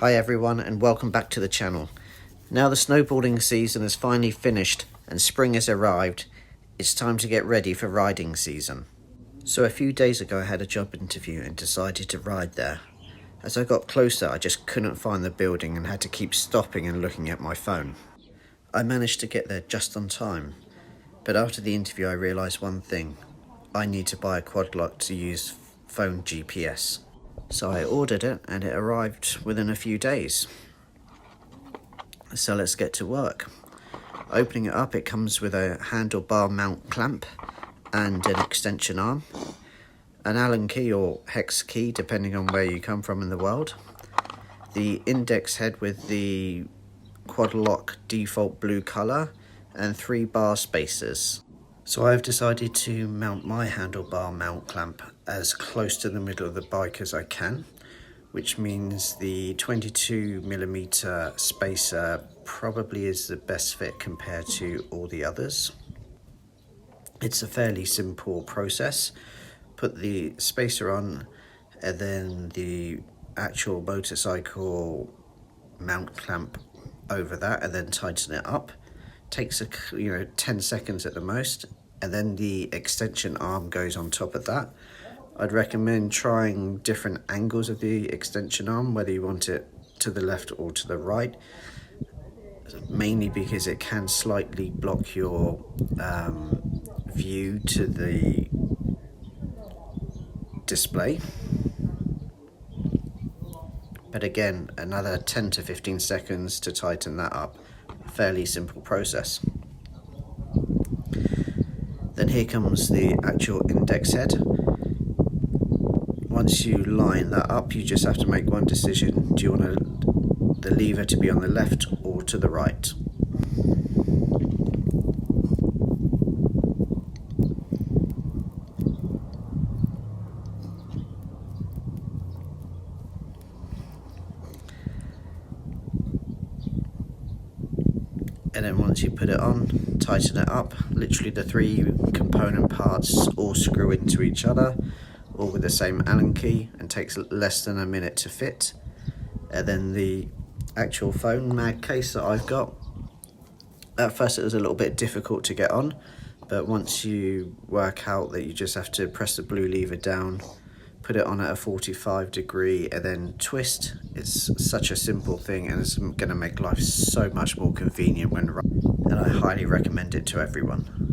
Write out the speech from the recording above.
Hi everyone and welcome back to the channel. Now the snowboarding season is finally finished and spring has arrived, it's time to get ready for riding season. So a few days ago I had a job interview and decided to ride there. As I got closer I just couldn't find the building and had to keep stopping and looking at my phone. I managed to get there just on time, but after the interview I realised one thing. I need to buy a quad lock to use phone GPS. So I ordered it and it arrived within a few days. So let's get to work. Opening it up, it comes with a handlebar mount clamp and an extension arm, an Allen key or hex key depending on where you come from in the world, the index head with the quad lock default blue colour, and 3 bar spacers. So I've decided to mount my handlebar mount clamp as close to the middle of the bike as I can, which means the 22mm spacer probably is the best fit compared to all the others. It's a fairly simple process. Put the spacer on and then the actual motorcycle mount clamp over that and then tighten it up. Takes 10 seconds at the most, and then the extension arm goes on top of that. I'd recommend trying different angles of the extension arm, whether you want it to the left or to the right, mainly because it can slightly block your view to the display. But again, another 10 to 15 seconds to tighten that up. Fairly simple process. Then here comes the actual index head. Once you line that up, you just have to make one decision. Do you want the lever to be on the left or to the right? And then once you put it on, tighten it up. Literally the 3 component parts all screw into each other, all with the same Allen key, and takes less than a minute to fit. And then the actual phone mag case that I've got, at first it was a little bit difficult to get on, but once you work out that you just have to press the blue lever down, put it on at a 45-degree and then twist. It's such a simple thing and it's going to make life so much more convenient when riding, and I highly recommend it to everyone.